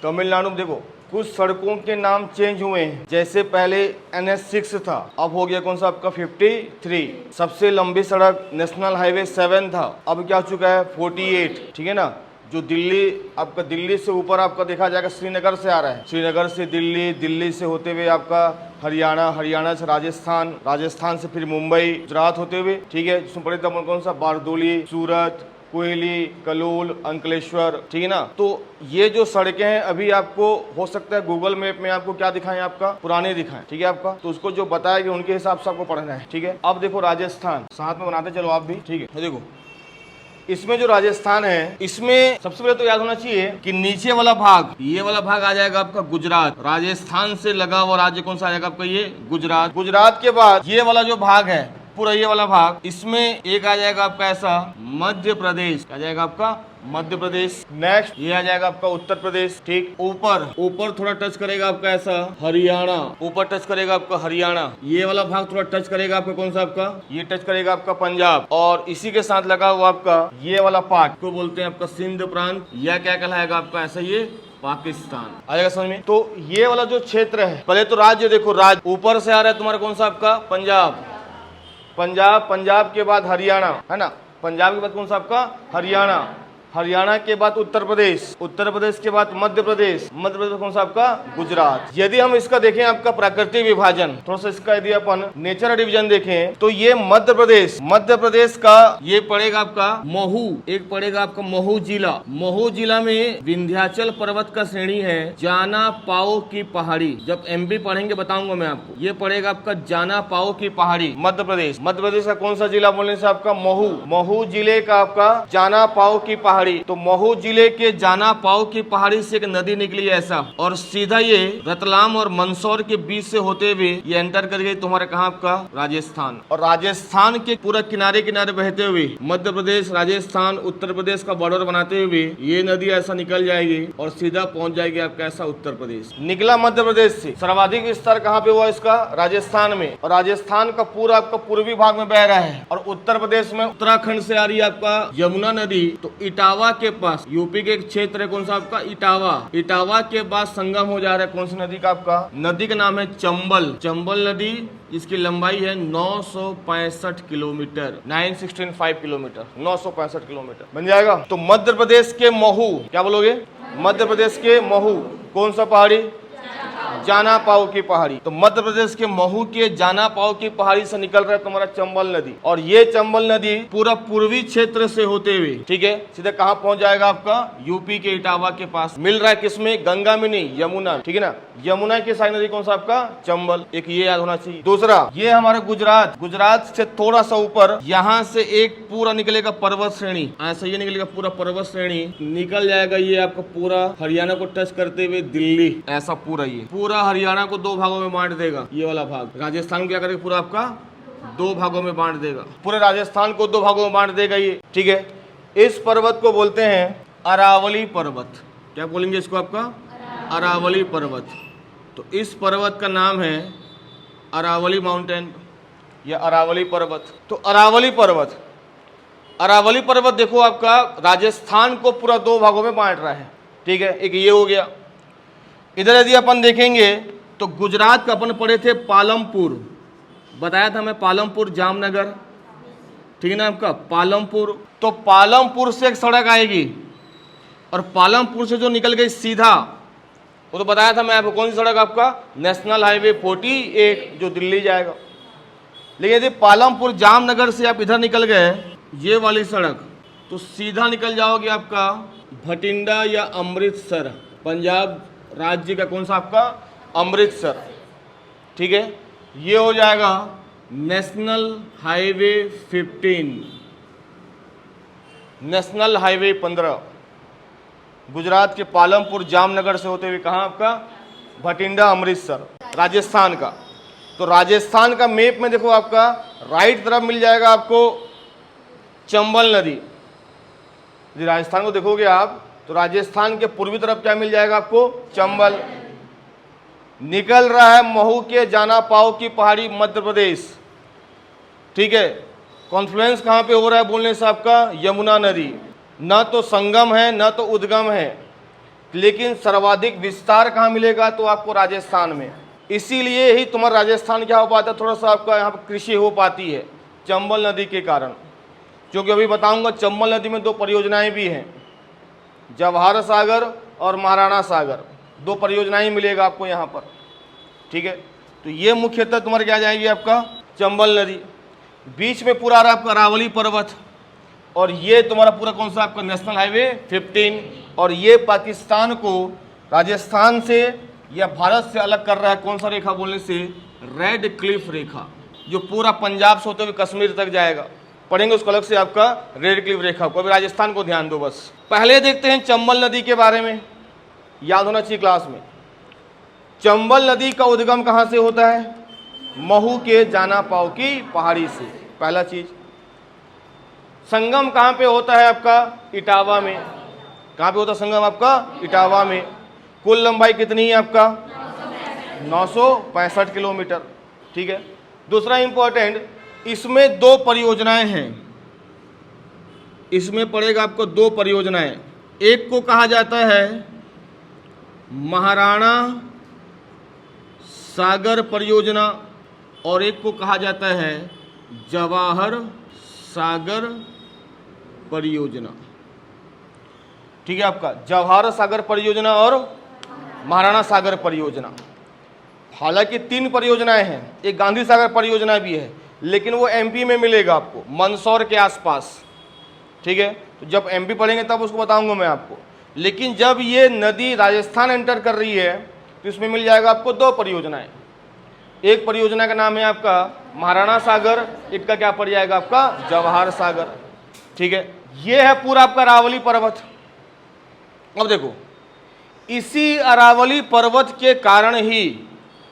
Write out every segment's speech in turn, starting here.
तमिलनाडु में देखो कुछ सड़कों के नाम चेंज हुए हैं। जैसे पहले NH6 था, अब हो गया कौन सा आपका 53। सबसे लंबी सड़क नेशनल हाईवे 7 था, अब क्या हो चुका है 48। ठीक है ना। जो दिल्ली आपका दिल्ली से ऊपर आपका देखा जाएगा श्रीनगर से आ रहा है, श्रीनगर से दिल्ली, दिल्ली से होते हुए आपका हरियाणा, हरियाणा से राजस्थान, राजस्थान से फिर मुंबई, गुजरात होते हुए। ठीक है, जिसमें पड़े था कौन सा बारडोली, सूरत, कोयली, कलोल, अंकलेश्वर। ठीक है ना। तो ये जो सड़कें हैं अभी आपको हो सकता है गूगल मैप में आपको क्या दिखाएं, आपका पुराने दिखाएं। ठीक है आपका, तो उसको जो बताएगी उनके हिसाब से आपको पढ़ना है। ठीक है। अब देखो राजस्थान साथ में बनाते चलो आप भी। ठीक है, देखो इसमें जो राजस्थान है इसमें सबसे पहले तो याद होना चाहिए कि नीचे वाला भाग, ये वाला भाग आ जाएगा आपका गुजरात। राजस्थान से लगा हुआ राज्य कौन सा आ जाएगा आपका, ये गुजरात। गुजरात के बाद ये वाला जो भाग है पूरा, ये वाला भाग, इसमें एक आ जाएगा आपका ऐसा मध्य प्रदेश, आ जाएगा आपका मध्य प्रदेश। नेक्स्ट ये आ जाएगा आपका उत्तर प्रदेश। ठीक, ऊपर ऊपर थोड़ा टच करेगा आपका ऐसा हरियाणा, ऊपर टच करेगा आपका हरियाणा। ये वाला भाग थोड़ा टच करेगा आपका कौन सा, आपका ये टच करेगा आपका पंजाब। और इसी के साथ लगा हुआ आपका ये वाला पार्ट को बोलते हैं आपका सिंध प्रांत, या क्या कहलाएगा आपका ऐसा ये पाकिस्तान। आ जाएगा समझ में। तो ये वाला जो क्षेत्र है, पहले तो राज्य देखो, राज्य ऊपर से आ रहा है तुम्हारा कौन सा आपका पंजाब, पंजाब, पंजाब के बाद हरियाणा, है ना। पंजाब के बाद कौन सा आपका हरियाणा, हरियाणा के बाद उत्तर प्रदेश, उत्तर प्रदेश के बाद मध्य प्रदेश, मध्य प्रदेश कौन सा आपका गुजरात। यदि हम इसका देखें आपका प्राकृतिक विभाजन, थोड़ा सा इसका यदि अपन नेचर डिवीजन देखें तो ये मध्य प्रदेश, मध्य प्रदेश का ये पड़ेगा आपका महू, एक पड़ेगा आपका महू जिला। महू जिला में विंध्याचल पर्वत का श्रेणी है, जाना पाओ की पहाड़ी। जब MP पढ़ेंगे बताऊंगा मैं आपको। ये पड़ेगा आपका जाना पाओ की पहाड़ी, मध्य प्रदेश। मध्य प्रदेश का कौन सा जिला बोलने से आपका महू, महू जिले का आपका जाना पाओ की पहाड़ी। तो महू जिले के जाना पाओ की पहाड़ी से एक नदी निकली है ऐसा, और सीधा ये रतलाम और मंदसौर के बीच से होते हुए ये एंटर कर गई तुम्हारे कहाँ आपका राजस्थान। और राजस्थान के पूरा किनारे किनारे बहते हुए मध्य प्रदेश, राजस्थान, उत्तर प्रदेश का बॉर्डर बनाते हुए ये नदी ऐसा निकल जाएगी और सीधा पहुंच जाएगी आपका ऐसा उत्तर प्रदेश। निकला मध्य प्रदेश से, सर्वाधिक विस्तार कहाँ पे हुआ इसका, राजस्थान में। और राजस्थान का पूरा आपका पूर्वी भाग में बह रहा है। और उत्तर प्रदेश में उत्तराखंड से आ रही है आपका यमुना नदी। तो इटावा के पास, यूपी के एक क्षेत्र है कौन सा आपका इटावा, इटावा के बाद संगम हो जा रहा है कौन सी नदी का आपका, नदी का नाम है चंबल, चंबल नदी, जिसकी लंबाई है 965 किलोमीटर, 965 किलोमीटर, 965 किलोमीटर बन जाएगा। तो मध्य प्रदेश के महू, क्या बोलोगे, मध्य प्रदेश के महू कौन सा पहाड़ी, जाना पाओ की पहाड़ी। तो मध्य प्रदेश के महू के जाना पाओ की पहाड़ी से निकल रहा है तुम्हारा चंबल नदी। और ये चंबल नदी पूरा पूर्वी क्षेत्र से होते हुए, ठीक है, सीधे कहाँ पहुंच जाएगा आपका यूपी के इटावा के पास। मिल रहा है किसमें, गंगा में नहीं, यमुना। ठीक है ना, यमुना की सारी नदी कौन सा आपका चंबल। एक ये याद होना चाहिए। दूसरा ये हमारा गुजरात, गुजरात से थोड़ा सा ऊपर यहाँ से एक पूरा निकलेगा पर्वत श्रेणी, ऐसा ये निकलेगा पूरा पर्वत श्रेणी, निकल जाएगा ये आपका पूरा हरियाणा को टच करते हुए दिल्ली, ऐसा पूरा ये पूरा हरियाणा को दो भागों में बांट देगा। ये वाला भाग राजस्थान क्या करेगा, पूरा आपका दो भागों में बांट देगा, पूरे राजस्थान को दो भागों में बांट देगा ये। ठीक है, इस पर्वत को बोलते हैं अरावली पर्वत। क्या बोलेंगे इसको आपका, अरावली पर्वत। तो इस पर्वत का नाम है अरावली माउंटेन या अरावली पर्वत। तो अरावली पर्वत, अरावली पर्वत देखो आपका राजस्थान को पूरा दो भागों में बांट रहा है। ठीक है, एक ये हो गया। इधर यदि अपन देखेंगे तो गुजरात का अपन पढ़े थे पालमपुर, बताया था मैं पालमपुर, जामनगर। ठीक है ना आपका पालमपुर। तो पालमपुर से एक सड़क आएगी और पालमपुर से जो निकल गई सीधा, वो तो बताया था मैं आपको, कौन सी सड़क आपका नेशनल हाईवे 48 जो दिल्ली जाएगा। लेकिन यदि पालमपुर जामनगर से आप इधर निकल गए ये वाली सड़क, तो सीधा निकल जाओगे आपका भटिंडा या अमृतसर, पंजाब राज्य का कौन सा आपका अमृतसर। ठीक है, ये हो जाएगा national highway 15, national highway 15 Gujarat के पालमपुर जामनगर से होते हुए कहाँ आपका भटिंडा अमृतसर, राजस्थान का। तो राजस्थान का मैप में देखो आपका राइट तरफ मिल जाएगा आपको चंबल नदी। यदि राजस्थान को देखोगे आप तो राजस्थान के पूर्वी तरफ क्या मिल जाएगा आपको, चंबल। निकल रहा है महू के जाना पाओ की पहाड़ी, मध्य प्रदेश। ठीक है, कॉन्फ्लुएंस कहाँ पे हो रहा है बोलने से आपका यमुना नदी, न तो संगम है न तो उद्गम है, लेकिन सर्वाधिक विस्तार कहाँ मिलेगा, तो आपको राजस्थान में। इसीलिए ही तुम्हारा राजस्थान क्या हो पाता है, थोड़ा सा आपका यहाँ पर कृषि हो पाती है चंबल नदी के कारण। क्योंकि अभी बताऊंगा चंबल नदी में 2 परियोजनाएं भी हैं, जवाहर सागर और महाराणा सागर, 2 परियोजनाएं मिलेगा आपको यहाँ पर। ठीक है, तो ये मुख्यतः तुम्हारे क्या जाएगी, आपका चंबल नदी। बीच में पूरा आ रहा है आपका अरावली पर्वत, और ये तुम्हारा पूरा कौन सा आपका नेशनल हाईवे 15, और ये पाकिस्तान को राजस्थान से या भारत से अलग कर रहा है कौन सा रेखा बोलने से, रेड क्लिफ रेखा, जो पूरा पंजाब से होते हुए कश्मीर तक जाएगा। पढ़ेंगे उसको अलग से, आपका रेड क्लिफ रेखा को। अभी राजस्थान को ध्यान दो बस। पहले देखते हैं चंबल नदी के बारे में, याद होना चाहिए क्लास में। चंबल नदी का उद्गम कहाँ से होता है, महू के जाना पाव की पहाड़ी से, पहला चीज। संगम कहाँ पे होता है आपका, इटावा में। कहाँ पे होता है संगम आपका, इटावा में। कुल लंबाई कितनी है आपका, 965 किलोमीटर। ठीक है, दूसरा इंपॉर्टेंट, इसमें 2 परियोजनाएं हैं, इसमें पड़ेगा आपको 2 परियोजनाएं। एक को कहा जाता है महाराणा सागर परियोजना, और एक को कहा जाता है जवाहर सागर परियोजना। ठीक है, आपका जवाहर सागर परियोजना और महाराणा सागर परियोजना। हालांकि 3 परियोजनाएं हैं, एक गांधी सागर परियोजना भी है, लेकिन वो एमपी में मिलेगा आपको, मंदसौर के आसपास। ठीक है, तो जब एमपी पढ़ेंगे तब उसको बताऊंगा मैं आपको। लेकिन जब ये नदी राजस्थान एंटर कर रही है तो इसमें मिल जाएगा आपको 2 परियोजनाएं। एक परियोजना का नाम है आपका महाराणा सागर, एक का क्या पड़ जाएगा आपका जवाहर सागर। ठीक है, ये है पूरा आपका अरावली पर्वत। अब देखो, इसी अरावली पर्वत के कारण ही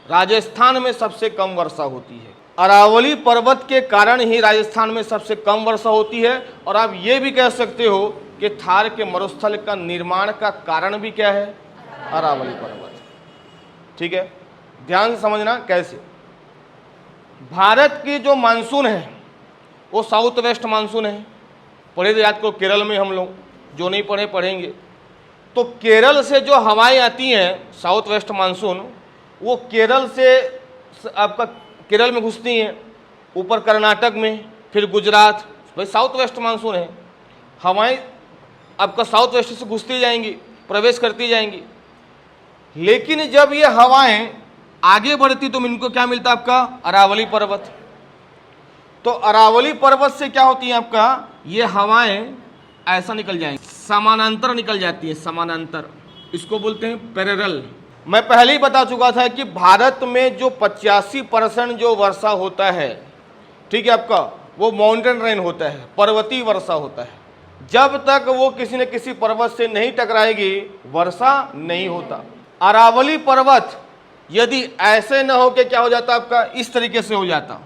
राजस्थान में सबसे कम वर्षा होती है। अरावली पर्वत के कारण ही राजस्थान में सबसे कम वर्षा होती है। और आप ये भी कह सकते हो कि थार के मरुस्थल का निर्माण का कारण भी क्या है, अरावली पर्वत। ठीक है, ध्यान से समझना कैसे। भारत की जो मानसून है वो साउथ वेस्ट मानसून है। पढ़े तो याद करो केरल में, हम लोग जो नहीं पढ़े पढ़ेंगे। तो केरल से जो हवाएं आती हैं साउथ वेस्ट मानसून, वो केरल से आपका केरल में घुसती हैं, ऊपर कर्नाटक में, फिर गुजरात, भाई साउथ वेस्ट मानसून है। हवाएं आपका साउथ वेस्ट से घुसती जाएंगी, प्रवेश करती जाएंगी। लेकिन जब ये हवाएं आगे बढ़ती तो इनको क्या मिलता है आपका, अरावली पर्वत। तो अरावली पर्वत से क्या होती है आपका, ये हवाएं ऐसा निकल जाएंगी, समानांतर निकल जाती है, समानांतर, इसको बोलते हैं पैरेलल। मैं पहले ही बता चुका था कि भारत में जो 85% जो वर्षा होता है, ठीक है आपका, वो माउंटेन रेन होता है, पर्वतीय वर्षा होता है। जब तक वो किसी न किसी पर्वत से नहीं टकराएगी वर्षा नहीं होता। अरावली पर्वत यदि ऐसे न हो के क्या हो जाता आपका, इस तरीके से हो जाता,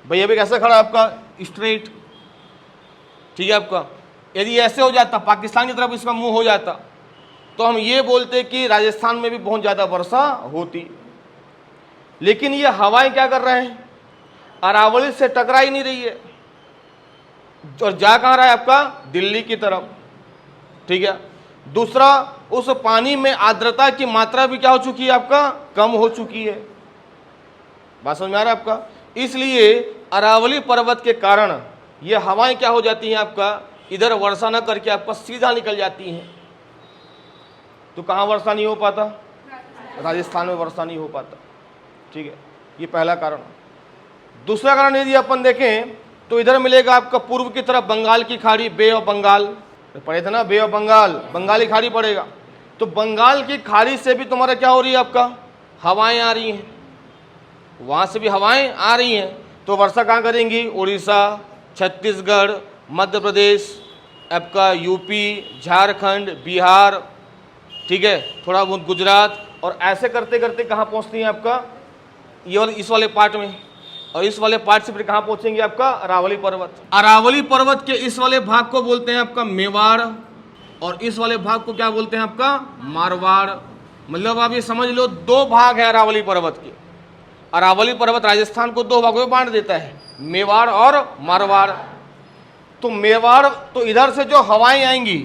भैया भी कैसे खड़ा आपका स्ट्रेट, ठीक है आपका, यदि ऐसे हो जाता पाकिस्तान की तरफ इसका मुंह हो जाता, तो हम ये बोलते कि राजस्थान में भी बहुत ज़्यादा वर्षा होती। लेकिन ये हवाएं क्या कर रहे हैं, अरावली से टकरा ही नहीं रही है, और जा कहाँ रहा है आपका, दिल्ली की तरफ। ठीक है, दूसरा, उस पानी में आर्द्रता की मात्रा भी क्या हो चुकी है आपका, कम हो चुकी है। बात समझ में आ रहा है आपका। इसलिए अरावली पर्वत के कारण ये हवाएं क्या हो जाती हैं आपका, इधर वर्षा न करके आपका सीधा निकल जाती हैं। तो कहाँ वर्षा नहीं हो पाता, राजस्थान में वर्षा नहीं हो पाता। ठीक है, ये पहला कारण। दूसरा कारण यदि अपन देखें तो इधर मिलेगा आपका पूर्व की तरफ बंगाल की खाड़ी, बे ऑफ बंगाल पढ़े थे ना, बे ऑफ बंगाल, बंगाली खाड़ी पड़ेगा। तो बंगाल की खाड़ी से भी तुम्हारा क्या हो रही है आपका, हवाएं आ रही हैं, वहाँ से भी हवाएं आ रही हैं। तो वर्षा कहाँ करेंगी, उड़ीसा, छत्तीसगढ़, मध्य प्रदेश, आपका यूपी, झारखंड, बिहार, ठीक है, थोड़ा बहुत गुजरात, और ऐसे करते करते कहाँ पहुँचती है आपका, ये और इस वाले पार्ट में, और इस वाले पार्ट से फिर कहाँ पहुँचेंगे आपका, अरावली पर्वत। अरावली पर्वत के इस वाले भाग को बोलते हैं आपका मेवाड़, और इस वाले भाग को क्या बोलते हैं आपका, मारवाड़। मतलब आप ये समझ लो 2 भाग है अरावली पर्वत के। अरावली पर्वत राजस्थान को 2 भागों में बांट देता है, मेवाड़ और मारवाड़। तो मेवाड़, तो इधर से जो हवाएं आएंगी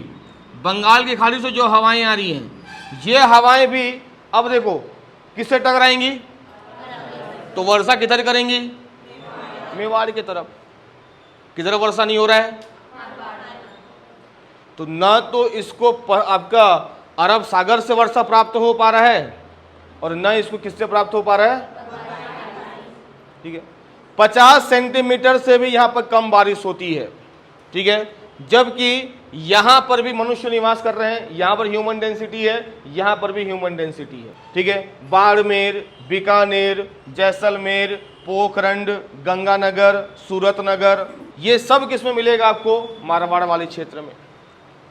बंगाल की खाड़ी से जो हवाएं आ रही हैं, ये हवाएं भी अब देखो किससे टकराएंगी, तो वर्षा किधर करेंगी, मेवाड़ की तरफ। किधर वर्षा नहीं हो रहा है, तो ना तो इसको आपका अरब सागर से वर्षा प्राप्त हो पा रहा है और ना इसको किससे प्राप्त हो पा रहा है, ठीक है। 50 सेंटीमीटर से भी यहां पर कम बारिश होती है, ठीक है। जबकि यहां पर भी मनुष्य निवास कर रहे हैं, यहां पर ह्यूमन डेंसिटी है, यहां पर भी ह्यूमन डेंसिटी है, ठीक है। बाड़मेर, बीकानेर, जैसलमेर, पोखरंड, गंगानगर, सूरतनगर, ये सब किसमें मिलेगा आपको, मारवाड़ वाले क्षेत्र में,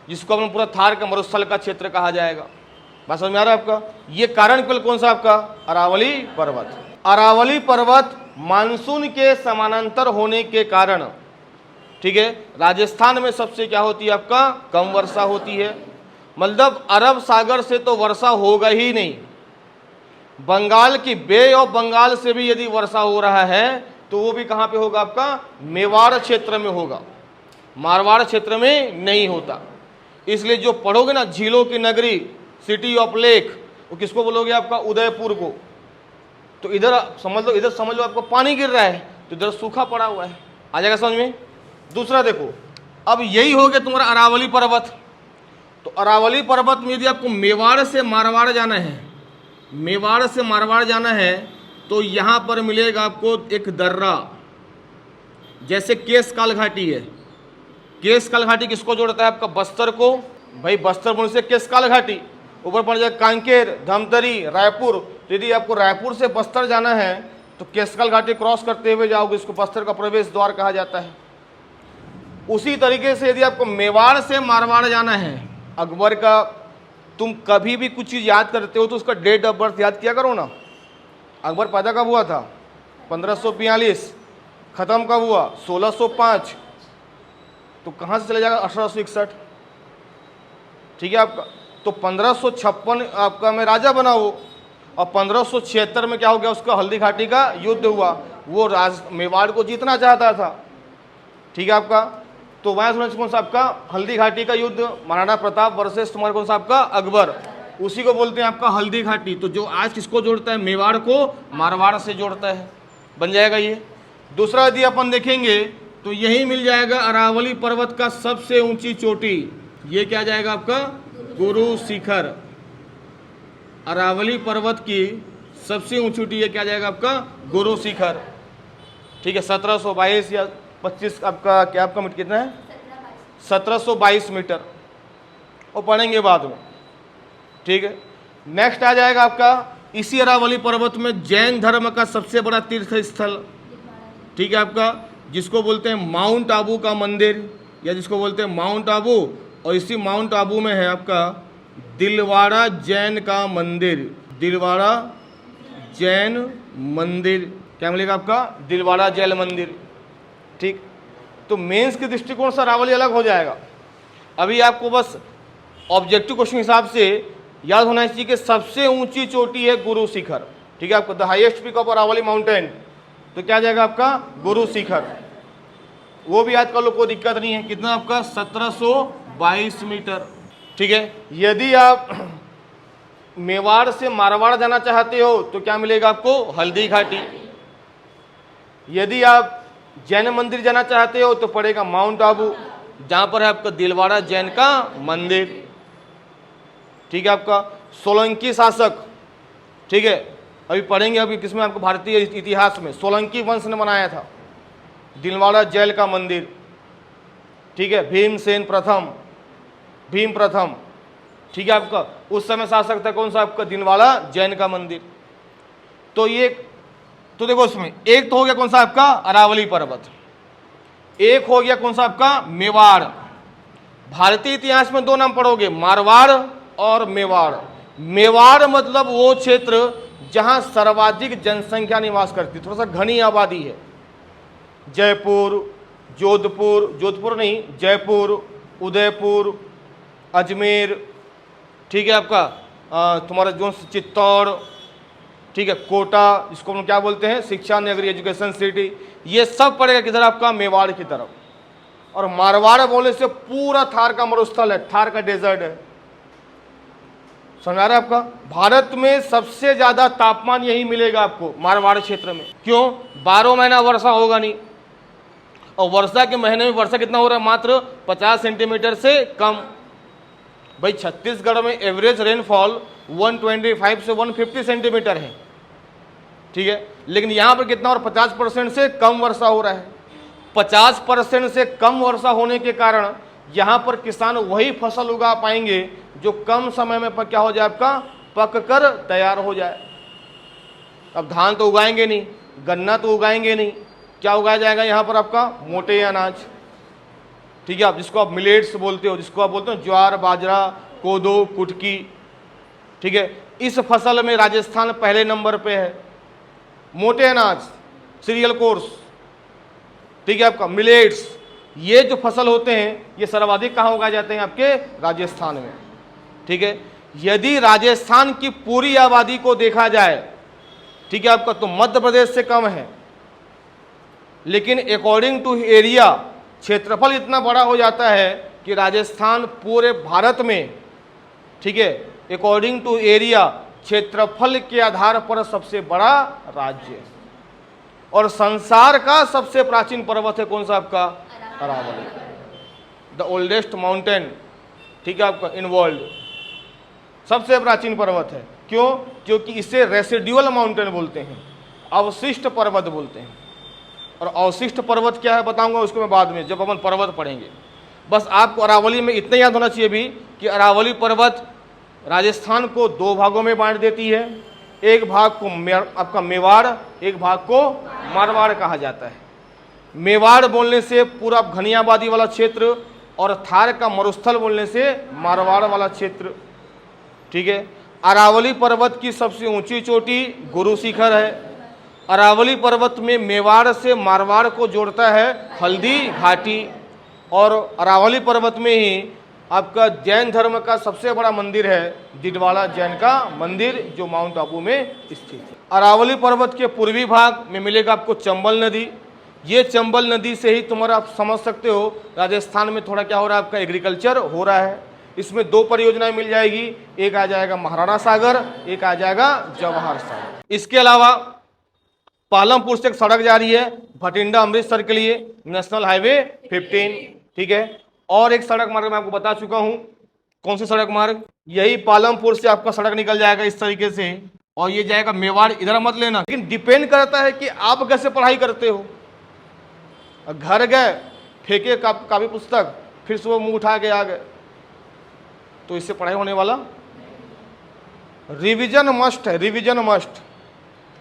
जिसको अपन पूरा थार का मरुस्थल का क्षेत्र कहा जाएगा। बात समझ में आ रहा है आपका। ये कारण केवल कौन सा आपका, अरावली पर्वत। अरावली पर्वत मानसून के समानांतर होने के कारण, ठीक है, राजस्थान में सबसे क्या होती है आपका, कम वर्षा होती है। मतलब अरब सागर से तो वर्षा होगा ही नहीं, बंगाल की बे ऑफ बंगाल से भी यदि वर्षा हो रहा है तो वो भी कहां पे होगा आपका, मेवाड़ क्षेत्र में होगा, मारवाड़ क्षेत्र में नहीं होता। इसलिए जो पढ़ोगे ना झीलों की नगरी, सिटी ऑफ लेक, वो किसको बोलोगे आपका, उदयपुर को। तो इधर समझ लो, इधर समझ लो आपको पानी गिर रहा है तो इधर सूखा पड़ा हुआ है, आ जाएगा समझ में। दूसरा देखो, अब यही हो गया तुम्हारा अरावली पर्वत। तो अरावली पर्वत में यदि आपको मेवाड़ से मारवाड़ जाना है, मेवाड़ से मारवाड़ जाना है, तो यहां पर मिलेगा आपको एक दर्रा, जैसे केशकाल घाटी है। केशकाल घाटी किसको जोड़ता है आपका, बस्तर को, भाई बस्तर बोलने से केशकाल घाटी, ऊपर पड़ जाए कांकेर, धमतरी, रायपुर। यदि आपको रायपुर से बस्तर जाना है तो केशकाल घाटी क्रॉस करते हुए जाओगे, इसको बस्तर का प्रवेश द्वार कहा जाता है। उसी तरीके से यदि आपको मेवाड़ से मारवाड़ जाना है, अकबर का, तुम कभी भी कुछ चीज़ याद करते हो तो उसका डेट ऑफ बर्थ याद किया करो ना। अकबर पैदा कब हुआ था, 1542, ख़त्म कब हुआ, 1605, तो कहाँ से चले जाएगा 1861, ठीक है आपका। तो 1556 आपका में राजा बना वो, और 1576 में क्या हो गया, उसका हल्दी घाटी का युद्ध हुआ, वो मेवाड़ को जीतना चाहता था, ठीक है आपका। तो वहाँ सुना कौन सा आपका, हल्दी घाटी का युद्ध, महाराणा प्रताप वर्सेस तुम्हारा कौन सा आपका, अकबर, उसी को बोलते हैं आपका हल्दी घाटी। तो जो आज किसको जोड़ता है, मेवाड़ को मारवाड़ से जोड़ता है, बन जाएगा ये। दूसरा यदि अपन देखेंगे तो यही मिल जाएगा अरावली पर्वत का सबसे ऊंची चोटी, ये क्या जाएगा आपका, गुरु शिखर। अरावली पर्वत की सबसे ऊंची चोटी ये क्या जाएगा आपका, गुरु शिखर, ठीक है। 1722 या 25 आपका क्या आपका मीटर कितना है, 1722 मीटर, और पढ़ेंगे बाद में, ठीक है। नेक्स्ट आ जाएगा आपका इसी अरावली पर्वत में जैन धर्म का सबसे बड़ा तीर्थ स्थल, ठीक है आपका, जिसको बोलते हैं माउंट आबू का मंदिर, या जिसको बोलते हैं माउंट आबू। और इसी माउंट आबू में है आपका दिलवाड़ा जैन का मंदिर, दिलवाड़ा जैन मंदिर, क्या मिलेगा आपका, दिलवाड़ा जैन मंदिर, ठीक। तो मेंस के दृष्टिकोण से अरावली अलग हो जाएगा। अभी आपको बस ऑब्जेक्टिव क्वेश्चन हिसाब से याद होना चाहिए कि सबसे ऊंची चोटी है गुरु शिखर, ठीक है आपको, the highest peak of Aravalli mountain, तो क्या जाएगा आपका, गुरु शिखर। वो भी याद कर लो, कोई दिक्कत नहीं है। कितना आपका, 1722 मीटर, ठीक है। यदि आप मेवाड़ से मारवाड़ जाना चाहते हो तो क्या मिलेगा आपको, हल्दी घाटी। यदि आप जैन मंदिर जाना चाहते हो तो पड़ेगा माउंट आबू, जहां पर है आपका दिलवाड़ा जैन का मंदिर, ठीक है आपका। सोलंकी शासक, ठीक है, अभी पढ़ेंगे अभी किसमें आपको, भारतीय इतिहास में सोलंकी वंश ने बनाया था दिलवाड़ा जैन का मंदिर, ठीक है। भीमसेन प्रथम, भीम प्रथम, ठीक है आपका, उस समय शासक था कौन सा आपका, दिलवाड़ा जैन का मंदिर। तो ये तो देखो उसमें एक तो हो गया कौन सा आपका, अरावली पर्वत, एक हो गया कौन सा आपका, मेवाड़। भारतीय इतिहास में दो नाम पढ़ोगे, मारवाड़ और मेवाड़। मेवाड़ मतलब वो क्षेत्र जहां सर्वाधिक जनसंख्या निवास करती, थोड़ा सा घनी आबादी है। जयपुर, जोधपुर, जोधपुर नहीं, जयपुर, उदयपुर, अजमेर, ठीक है आपका, तुम्हारा जो चित्तौड़, ठीक है, कोटा, जिसको हम क्या बोलते हैं, शिक्षा नगरी, एजुकेशन सिटी, ये सब पड़ेगा किधर आपका, मेवाड़ की तरफ। और मारवाड़ बोलने से पूरा थार का मरुस्थल है, थार का डेजर्ट है। समझ आ रहा है आपका? भारत में सबसे ज्यादा तापमान यही मिलेगा आपको, मारवाड़ क्षेत्र में। क्यों? 12 महीना वर्षा होगा नहीं, और वर्षा के महीने में वर्षा कितना हो रहा है? मात्र 50 सेंटीमीटर से कम। भाई छत्तीसगढ़ में एवरेज रेनफॉल 125 से 150 सेंटीमीटर है, ठीक है, लेकिन यहां पर कितना? और 50% से कम वर्षा हो रहा है। 50% से कम वर्षा होने के कारण यहां पर किसान वही फसल उगा पाएंगे जो कम समय में क्या हो जाए? आपका पक कर तैयार हो जाए। अब धान तो उगाएंगे नहीं, गन्ना तो उगाएंगे नहीं, क्या उगाया जाएगा यहां पर? आपका मोटे अनाज, ठीक है, आप जिसको आप मिलेट्स बोलते हो, जिसको आप बोलते हो ज्वार, बाजरा, कोदो, कुटकी, ठीक है। इस फसल में राजस्थान पहले नंबर पे है। मोटे अनाज, सीरियल कोर्स, ठीक है, आपका मिलेट्स, ये जो फसल होते हैं ये सर्वाधिक कहाँ उगाए जाते हैं? आपके राजस्थान में, ठीक है। यदि राजस्थान की पूरी आबादी को देखा जाए, ठीक है आपका, तो मध्य प्रदेश से कम है, लेकिन अकॉर्डिंग टू एरिया, क्षेत्रफल इतना बड़ा हो जाता है कि राजस्थान पूरे भारत में, ठीक है, अकॉर्डिंग टू एरिया, क्षेत्रफल के आधार पर सबसे बड़ा राज्य है। और संसार का सबसे प्राचीन पर्वत है कौन सा? आपका अरावली, द ओल्डेस्ट माउंटेन, ठीक है आपका, इन वर्ल्ड, सबसे प्राचीन पर्वत है। क्यों? क्योंकि इसे रेसिडुअल माउंटेन बोलते हैं, अवशिष्ट पर्वत बोलते हैं। और अवशिष्ट पर्वत क्या है बताऊंगा उसको मैं बाद में, जब अपन पर्वत पढ़ेंगे। बस आपको अरावली में इतना याद होना चाहिए भी कि अरावली पर्वत राजस्थान को 2 भागों में बांट देती है। एक भाग को आपका मेवाड़, एक भाग को मारवाड़ कहा जाता है। मेवाड़ बोलने से पूरा घनी आबादी वाला क्षेत्र, और थार का मरुस्थल बोलने से मारवाड़ वाला क्षेत्र, ठीक है। अरावली पर्वत की सबसे ऊंची चोटी गुरु शिखर है। अरावली पर्वत में मेवाड़ से मारवाड़ को जोड़ता है हल्दी घाटी, और अरावली पर्वत में ही आपका जैन धर्म का सबसे बड़ा मंदिर है दिडवाड़ा जैन का मंदिर, जो माउंट आबू में स्थित है। अरावली पर्वत के पूर्वी भाग में मिलेगा आपको चंबल नदी। ये चंबल नदी से ही तुम्हारा आप समझ सकते हो राजस्थान में थोड़ा क्या हो रहा है? आपका एग्रीकल्चर हो रहा है। इसमें 2 परियोजनाएं मिल जाएगी, एक आ जाएगा महाराणा सागर, एक आ जाएगा जवाहर सागर। इसके अलावा पालमपुर से एक सड़क जा रही है भटिंडा अमृतसर के लिए, नेशनल हाईवे 15, ठीक है। और एक सड़क मार्ग मैं आपको बता चुका हूं, कौन सी सड़क मार्ग? यही पालमपुर से आपका सड़क निकल जाएगा इस तरीके से, और ये जाएगा मेवाड़। इधर मत लेना, लेकिन डिपेंड करता है कि आप कैसे पढ़ाई करते हो। घर गए, फेंके कापी पुस्तक, फिर सुबह मुंह उठा के आ गए, तो इससे पढ़ाई होने वाला। रिवीजन मस्ट है, रिवीजन मस्ट।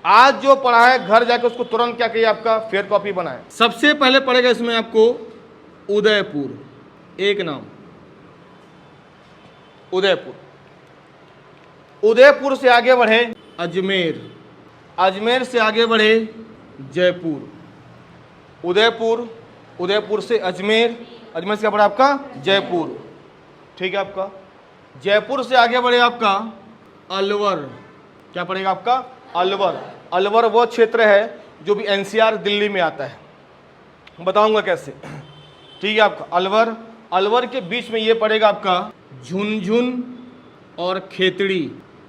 आज जो पढ़ा है घर जाके उसको तुरंत क्या कहिए? आपका फेयर कॉपी बनाए। सबसे पहले पढ़ेगा इसमें आपको उदयपुर, एक नाम उदयपुर। उदयपुर से आगे बढ़े अजमेर, अजमेर से आगे बढ़े जयपुर, उदयपुर, उदयपुर से अजमेर, अजमेर से क्या पड़ा आपका? जयपुर, ठीक है आपका। जयपुर से आगे बढ़े आपका अलवर, क्या पड़ेगा आपका? अलवर। अलवर वो क्षेत्र है जो भी एनसीआर दिल्ली में आता है, बताऊंगा कैसे, ठीक है आपका। अलवर, अलवर के बीच में ये पड़ेगा आपका झुनझुन और खेतड़ी।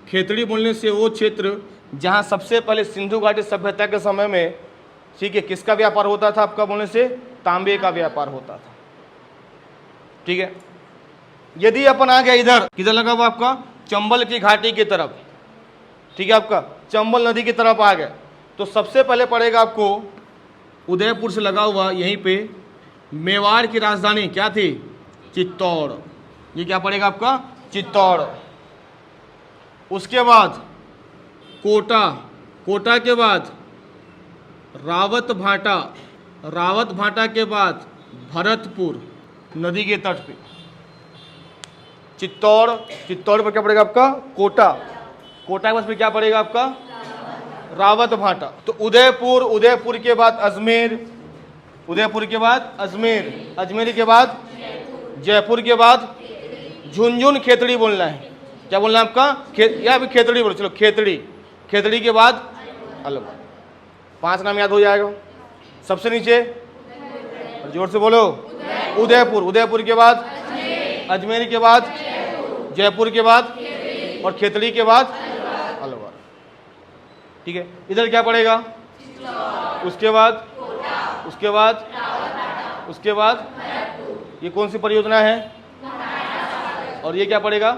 खेतड़ी बोलने से वो क्षेत्र जहाँ सबसे पहले सिंधु घाटी सभ्यता के समय में, ठीक है, किसका व्यापार होता था? आपका बोलने से तांबे का व्यापार होता था, ठीक है। यदि अपन आ गया इधर, किधर लगा हुआ आपका? चंबल की घाटी की तरफ, ठीक है आपका, चंबल नदी की तरफ आ गए, तो सबसे पहले पड़ेगा आपको उदयपुर से लगा हुआ यहीं पे मेवाड़ की राजधानी क्या थी? चित्तौड़। ये क्या पड़ेगा आपका? चित्तौड़। उसके बाद कोटा, कोटा के बाद रावत भाटा, रावत भाटा के बाद भरतपुर नदी के तट पे। चित्तौड़, चित्तौड़ पर क्या पड़ेगा आपका? कोटा, कोटा के बाद फिर क्या पड़ेगा आपका? रावत भाटा। तो उदयपुर, उदयपुर के बाद अजमेर, उदयपुर के बाद अजमेर, अजमेर के बाद जयपुर के बाद झुनझुन खेतड़ी बोलना है। क्या बोलना है आपका? या भी खेतड़ी बोलो, चलो खेतड़ी, खेतड़ी के बाद अलवर। 5 नाम याद हो जाएगा। सबसे नीचे जोर से बोलो उदयपुर, उदयपुर के बाद अजमेर के बाद जयपुर के बाद और खेतड़ी के बाद अलवर। ठीक है, इधर क्या पड़ेगा? उसके बाद उसके बाद ये कौन सी परियोजना है? और ये क्या पड़ेगा?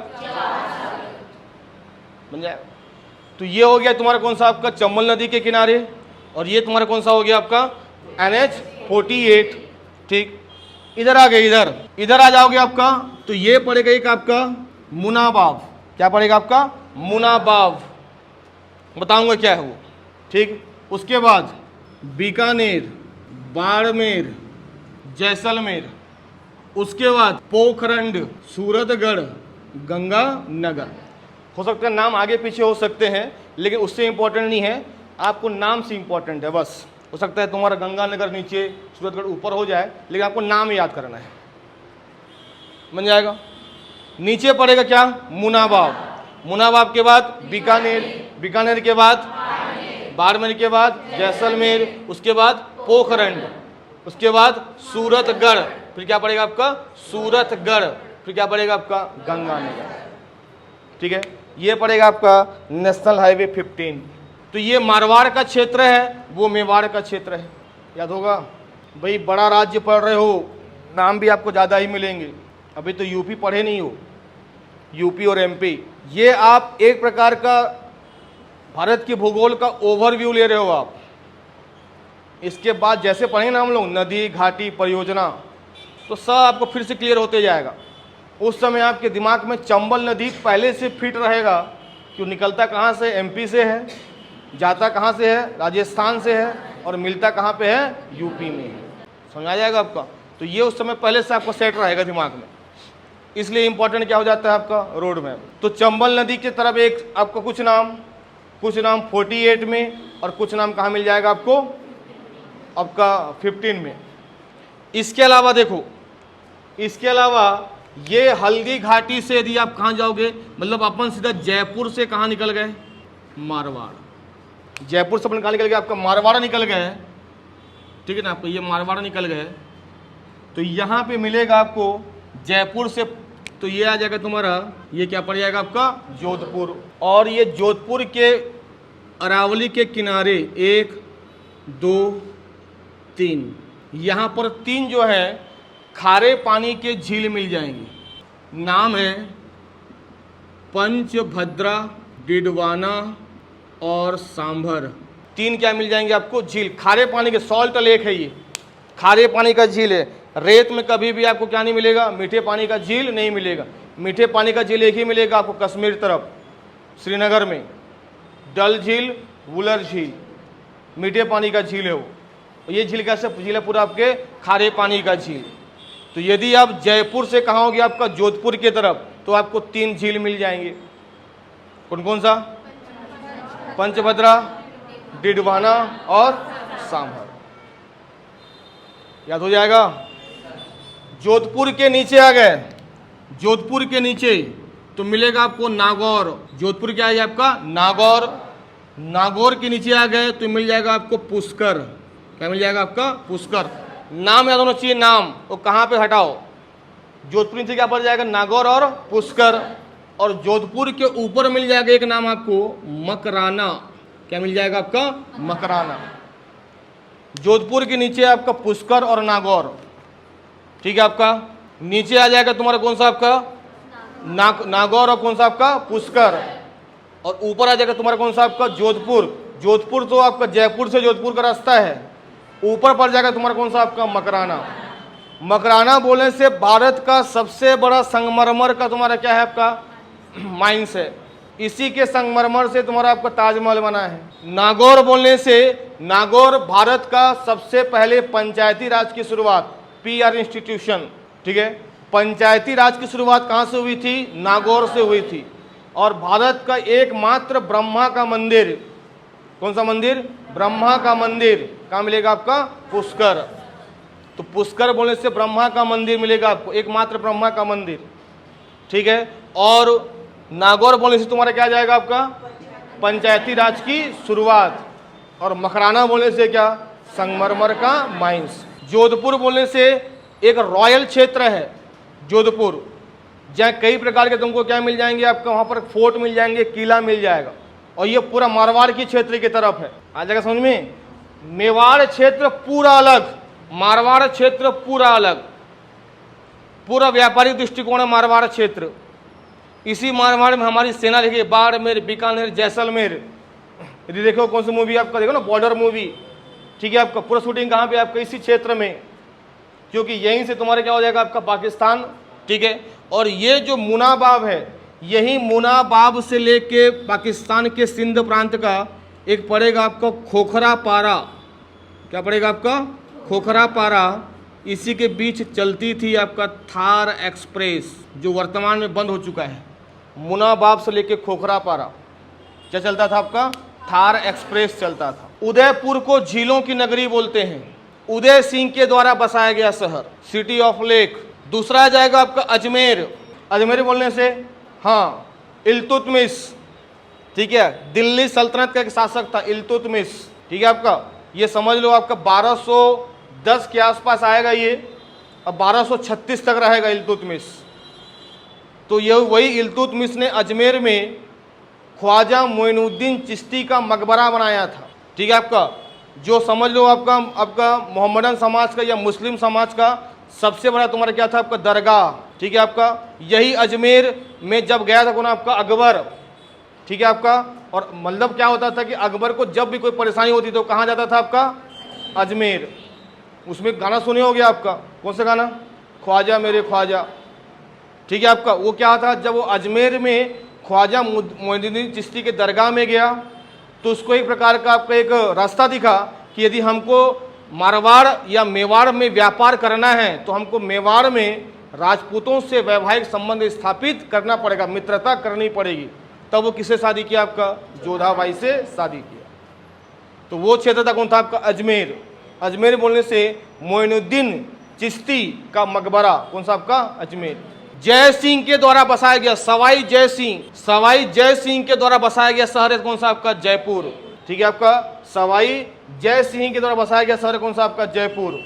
बन जाएगा। तो ये हो गया तुम्हारा कौन सा आपका चंबल नदी के किनारे, और ये तुम्हारा कौन सा हो गया आपका NH-48। ठीक, इधर आ गए, इधर आ जाओगे आपका, तो ये पड़ेगा एक आपका मुनाबाव। क्या पड़ेगा आपका? मुनाबाव। बताऊंगा क्या है वो। ठीक, उसके बाद बीकानेर, बाड़मेर, जैसलमेर, उसके बाद पोखरंड, सूरतगढ़, गंगानगर। हो सकता है नाम आगे पीछे हो सकते हैं, लेकिन उससे इंपॉर्टेंट नहीं है, आपको नाम से इंपॉर्टेंट है बस। हो सकता है तुम्हारा गंगानगर नीचे, सूरतगढ़ ऊपर हो जाए, लेकिन आपको नाम याद करना है। बन जाएगा। नीचे पड़ेगा क्या? मुनाबाव। मुनाबाव के बाद बीकानेर, बीकानेर के बाद बाड़मेर के बाद जैसलमेर, उसके बाद पोखरंड, उसके बाद सूरतगढ़, फिर क्या पड़ेगा आपका? सूरतगढ़, फिर क्या पड़ेगा आपका? गंगानगर। ठीक है, ये पड़ेगा आपका नेशनल हाईवे 15। तो ये मारवाड़ का क्षेत्र है, वो मेवाड़ का क्षेत्र है। याद होगा भाई, बड़ा राज्य पढ़ रहे हो, नाम भी आपको ज़्यादा ही मिलेंगे। अभी तो यूपी पढ़े नहीं हो, यूपी और एमपी। ये आप एक प्रकार का भारत के भूगोल का ओवरव्यू ले रहे हो आप। इसके बाद जैसे पढ़ेंगे ना हम लोग नदी, घाटी, परियोजना, तो सब आपको फिर से क्लियर होते जाएगा। उस समय आपके दिमाग में चंबल नदी पहले से फिट रहेगा, क्यों निकलता कहाँ से? एमपी से है, जाता कहाँ से है? राजस्थान से है, और मिलता कहाँ पे है? यूपी में है। समझ आ जाएगा आपका। तो ये उस समय पहले से आपको सेट रहेगा दिमाग में, इसलिए इंपॉर्टेंट क्या हो जाता है आपका? Road map. तो चंबल नदी की तरफ एक आपका कुछ नाम 48 में, और कुछ नाम कहाँ मिल जाएगा आपको? आपका 15 में। इसके अलावा देखो, इसके अलावा ये हल्दी घाटी से यदि आप कहाँ जाओगे, मतलब अपन सीधा जयपुर से कहाँ निकल गए? मारवाड़। जयपुर से अपन कहाँ निकल गए? आपका मारवाड़ निकल गए। ठीक है ना, आपको ये मारवाड़ निकल गए। तो यहाँ पे मिलेगा आपको जयपुर से, तो ये आ जाएगा तुम्हारा, ये क्या पड़ जाएगा आपका? जोधपुर। और ये जोधपुर के अरावली के किनारे 1, 2, 3, यहाँ पर 3 जो है खारे पानी के झील मिल जाएंगे। नाम है पंचभद्रा, डिडवाना और सांभर। 3 क्या मिल जाएंगे आपको? झील, खारे पानी के, सॉल्ट लेक है ये, खारे पानी का झील है। रेत में कभी भी आपको क्या नहीं मिलेगा? मीठे पानी का झील नहीं मिलेगा। मीठे पानी का झील एक ही मिलेगा आपको कश्मीर तरफ, श्रीनगर में, डल झील, वुलर झील, मीठे पानी का झील है वो। ये झील कैसे झील है? पूरा आपके खारे पानी का झील। तो यदि आप जयपुर से कहाँ होगे? आपका जोधपुर की तरफ, तो आपको 3 झील मिल जाएंगे। कौन कौन सा? पंचभद्रा, डिडवाना और सांभर। याद हो जाएगा। जोधपुर के नीचे आ गए, जोधपुर के नीचे तो मिलेगा आपको नागौर। जोधपुर क्या है आपका? नागौर। नागौर के नीचे आ गए तो मिल जाएगा आपको पुष्कर। क्या मिल जाएगा आपका? पुष्कर। नाम याद होना चाहिए, नाम वो कहाँ पे हटाओ। जोधपुर नीचे क्या पड़ जाएगा? नागौर और पुष्कर। और जोधपुर के ऊपर मिल जाएगा एक नाम आपको मकराना। क्या मिल जाएगा आपका? मकराना। जोधपुर के नीचे आपका पुष्कर और नागौर। ठीक है, आपका नीचे आ जाएगा तुम्हारा कौन सा? आपका नागौर और कौन सा आपका? पुष्कर। और ऊपर आ जाएगा तुम्हारा कौन सा? आपका जोधपुर। जोधपुर तो आपका जयपुर से जोधपुर का रास्ता है। ऊपर पड़ जाएगा तुम्हारा कौन सा? आपका मकराना। मकराना बोलने से भारत का सबसे बड़ा संगमरमर का तुम्हारा क्या है? आपका माइंस है। इसी के संगमरमर से तुम्हारा आपका ताजमहल बना है। नागौर बोलने से, नागौर भारत का सबसे पहले पंचायती राज की शुरुआत, PR इंस्टीट्यूशन। ठीक है, पंचायती राज की शुरुआत कहाँ से हुई थी? नागौर से हुई थी। और भारत का एकमात्र ब्रह्मा का मंदिर, कौन सा मंदिर? ब्रह्मा का मंदिर कहाँ मिलेगा? आपका पुष्कर। तो पुष्कर बोलने से ब्रह्मा का मंदिर मिलेगा आपको, एकमात्र ब्रह्मा का मंदिर। ठीक है, और नागौर बोलने से तुम्हारा क्या जाएगा? आपका पंचायती राज की शुरुआत। और मकराना बोलने से क्या? संगमरमर का माइंस। जोधपुर बोलने से एक रॉयल क्षेत्र है जोधपुर, जहाँ कई प्रकार के तुमको क्या मिल जाएंगे, आपका वहाँ पर फोर्ट मिल जाएंगे, किला मिल जाएगा, और ये पूरा मारवाड़ की क्षेत्र की तरफ है। आ जाएगा समझ में। मेवाड़ क्षेत्र पूरा अलग, मारवाड़ क्षेत्र पूरा अलग, पूरा व्यापारिक दृष्टिकोण है मारवाड़ क्षेत्र। इसी मारवाड़ में हमारी सेना देखिए, बाड़मेर, बीकानेर, जैसलमेर। यदि देखो कौन सी मूवी आपका देखो ना, बॉर्डर मूवी, ठीक है, आपका पूरा शूटिंग कहाँ पे, आपका इसी क्षेत्र में, क्योंकि यहीं से तुम्हारे क्या हो जाएगा आपका पाकिस्तान, ठीक है। और ये जो मुनाबाब है, यही मुनाबाब से लेके पाकिस्तान के सिंध प्रांत का एक पड़ेगा आपका खोखरा पारा। क्या पड़ेगा आपका? खोखरा पारा। इसी के बीच चलती थी आपका थार एक्सप्रेस, जो वर्तमान में बंद हो चुका है। मुनाबाब से लेके खोखरा पारा क्या चलता था आपका? थार एक्सप्रेस चलता था। उदयपुर को झीलों की नगरी बोलते हैं, उदय सिंह के द्वारा बसाया गया शहर, सिटी ऑफ लेक। दूसरा आ जाएगा आपका अजमेर। अजमेर बोलने से हाँ, इल्तुतमिश, ठीक है, दिल्ली सल्तनत का एक शासक था इल्तुतमिश, ठीक है। आपका ये समझ लो, आपका 1210 के आसपास आएगा ये, अब 1236 तक रहेगा इल्तुतमिश। तो ये वही इल्तुतमिश ने अजमेर में ख्वाजा मोइनुद्दीन चिश्ती का मकबरा बनाया था, ठीक है। आपका जो समझ लो आपका मोहम्मदन समाज का या मुस्लिम समाज का सबसे बड़ा तुम्हारा क्या था आपका दरगाह, ठीक है। आपका यही अजमेर में जब गया था कौन आपका अकबर, ठीक है। आपका और मतलब क्या होता था कि अकबर को जब भी कोई परेशानी होती तो कहाँ जाता था आपका? अजमेर। उसमें गाना सुने होगे आपका, कौन सा गाना? ख्वाजा मेरे ख्वाजा, ठीक है। आपका वो क्या था, जब वो अजमेर में ख्वाजा मोइनुद्दीन चिश्ती के दरगाह में गया तो उसको एक प्रकार का आपका एक रास्ता दिखा कि यदि हमको मारवाड़ या मेवाड़ में व्यापार करना है तो हमको मेवाड़ में राजपूतों से वैवाहिक संबंध स्थापित करना पड़ेगा, मित्रता करनी पड़ेगी। तब वो किससे शादी किया? आपका जोधाबाई से शादी किया। तो वो क्षेत्र था कौन था आपका? अजमेर। अजमेर बोलने से मोइनुद्दीन चिश्ती का मकबरा कौन सा आपका? अजमेर। जय सिंह के द्वारा बसाया गया, सवाई जय सिंह के द्वारा बसाया गया शहर है कौन सा आपका? जयपुर, ठीक है। आपका सवाई जय सिंह के द्वारा बसाया गया शहर कौन सा आपका? जयपुर।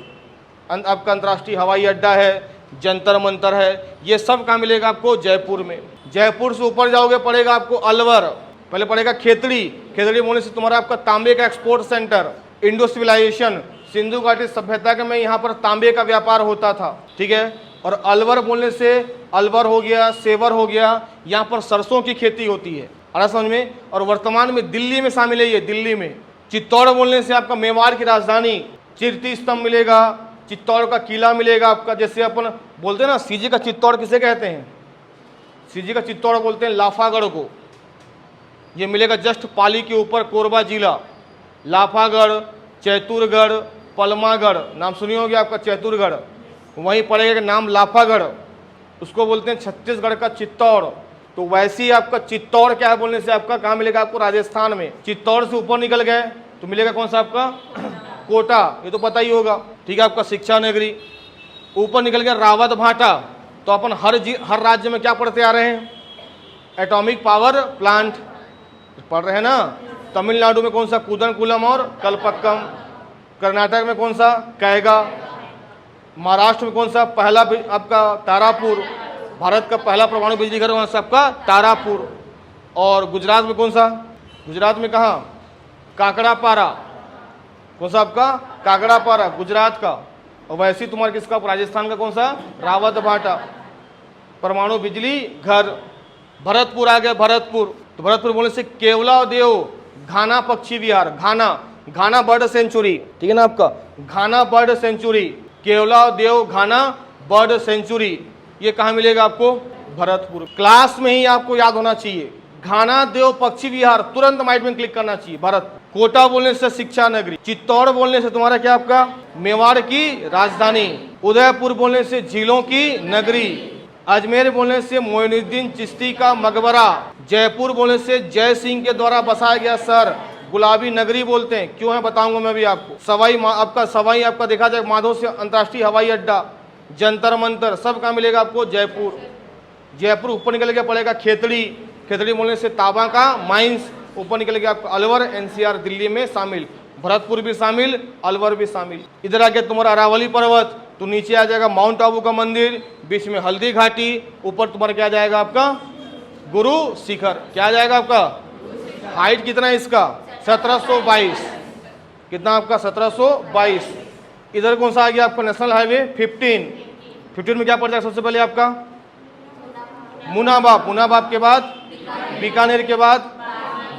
आपका अंतर्राष्ट्रीय हवाई अड्डा है, जंतर मंतर है, ये सब कहाँ मिलेगा आपको? जयपुर में। जयपुर से ऊपर जाओगे पड़ेगा आपको अलवर, पहले पड़ेगा खेतड़ी। खेतड़ी बोलने से तुम्हारा आपका तांबे का export centre, Indo civilisation, Sindhu घाटी सभ्यता के में यहाँ पर तांबे का व्यापार होता था, ठीक है। और अलवर बोलने से अलवर हो गया, सेवर हो गया, यहाँ पर सरसों की खेती होती है, अड़ा समझ में। और वर्तमान में दिल्ली में शामिल है ये, दिल्ली में। चित्तौड़ बोलने से आपका मेवाड़ की राजधानी, कीर्ति स्तंभ मिलेगा, चित्तौड़ का किला मिलेगा आपका। जैसे अपन बोलते हैं ना सीजी का चित्तौड़ किसे कहते हैं? सीजी का चित्तौड़ बोलते हैं लाफागढ़ को। ये मिलेगा जस्ट पाली के ऊपर, कोरबा जिला। लाफागढ़, चैतुरगढ़, पलमागढ़, नाम सुनिए होगे आपका चैतुरगढ़, वहीं पड़ेगा नाम लाफागढ़, उसको बोलते हैं छत्तीसगढ़ का चित्तौड़। तो वैसे ही आपका चित्तौड़ क्या है बोलने से आपका कहाँ मिलेगा आपको? राजस्थान में। चित्तौड़ से ऊपर निकल गए तो मिलेगा कौन सा आपका? कोटा, ये तो पता ही होगा, ठीक है। आपका शिक्षा नगरी। ऊपर निकल गया रावत भाटा। तो अपन हर राज्य में क्या पढ़ते आ रहे हैं? एटॉमिक पावर प्लांट पढ़ रहे हैं ना। तमिलनाडु में कौन सा? कूदनकुलम और कलपक्कम। कर्नाटक में कौन सा? कैगा। महाराष्ट्र में कौन सा? पहला आपका तारापुर, भारत का पहला परमाणु बिजली घर वहाँ सबका तारापुर। और गुजरात में कौन सा? गुजरात में कहाँ? काकड़ापारा। कौन सा आपका? काकड़ापारा गुजरात का। और वैसे तुम्हारे किसका? राजस्थान का कौन सा? रावत भाटा परमाणु बिजली घर। भरतपुर आ गया, भरतपुर। तो भरतपुर बोलने से केवला देव घाना पक्षी विहार, घाना बर्ड सेंचुरी, ठीक है ना। आपका घाना बर्ड सेंचुरी, केवला देव घाना बर्ड सेंचुरी, ये कहाँ मिलेगा आपको? भरतपुर। क्लास में ही आपको याद होना चाहिए, घाना देव पक्षी विहार, तुरंत माइंड में क्लिक करना चाहिए। भरत। कोटा बोलने से शिक्षा नगरी, चित्तौड़ बोलने से तुम्हारा क्या आपका? मेवाड़ की राजधानी, उदयपुर बोलने से झीलों की नगरी, अजमेर बोलने से मोइनुद्दीन चिश्ती का मकबरा, जयपुर बोलने से जय सिंह के द्वारा बसाया गया शहर, गुलाबी नगरी बोलते हैं, क्यों है बताऊंगा मैं भी आपको। सवाई आपका देखा जाए माधो से अंतर्राष्ट्रीय हवाई अड्डा, जंतर मंतर, सब कहाँ मिलेगा आपको? जयपुर। जयपुर ऊपर निकल गया पड़ेगा खेतड़ी, खेतड़ी बोलने से तांबा का माइंस। ऊपर निकल गया आपका अलवर, एनसीआर दिल्ली में शामिल, भरतपुर भी शामिल, अलवर भी शामिल। इधर आ गया तुम्हारा अरावली पर्वत, तो नीचे आ जाएगा माउंट आबू का मंदिर, बीच में हल्दी घाटी, ऊपर तुम्हारा क्या जाएगा आपका गुरु शिखर। क्या आ जाएगा आपका, हाइट कितना है इसका 1722, कितना आपका 1722। इधर कौन सा आ गया आपका नेशनल हाईवे 15 में क्या पड़ जाएगा सबसे पहले आपका मुनाबाव, मुनाबाव के बाद बीकानेर के बाद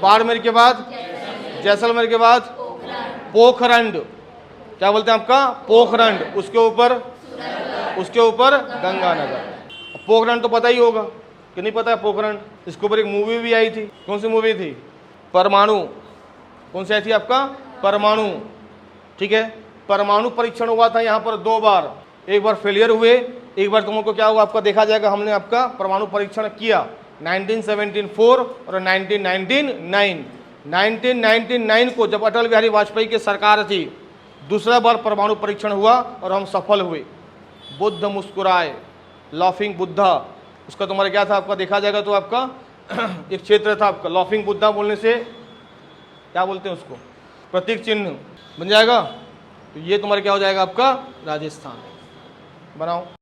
बाड़मेर के बाद जैसलमेर के बाद पोखरंड, क्या बोलते हैं आपका पोखरंड, उसके ऊपर गंगानगर। पोखरंड तो पता ही होगा कि नहीं पता है पोखरंड, इसके ऊपर एक मूवी भी आई थी। कौन सी मूवी थी, परमाणु। कौन सी आई थी आपका परमाणु, ठीक है। परमाणु परीक्षण हुआ था यहाँ पर 2 बार, एक बार फेलियर हुए, एक बार तुमको क्या हुआ आपका देखा जाएगा। हमने आपका परमाणु परीक्षण किया 1974 और 1999। 1999 को जब अटल बिहारी वाजपेयी की सरकार थी, दूसरा बार परमाणु परीक्षण हुआ और हम सफल हुए। बुद्ध मुस्कुराए, लाफिंग बुद्धा, उसका तुम्हारा क्या था आपका देखा जाएगा तो आपका एक क्षेत्र था आपका, लाफिंग बुद्धा बोलने से क्या बोलते हैं उसको, प्रतीक चिन्ह बन जाएगा। तो ये तुम्हारा क्या हो जाएगा आपका राजस्थान। बनाओ।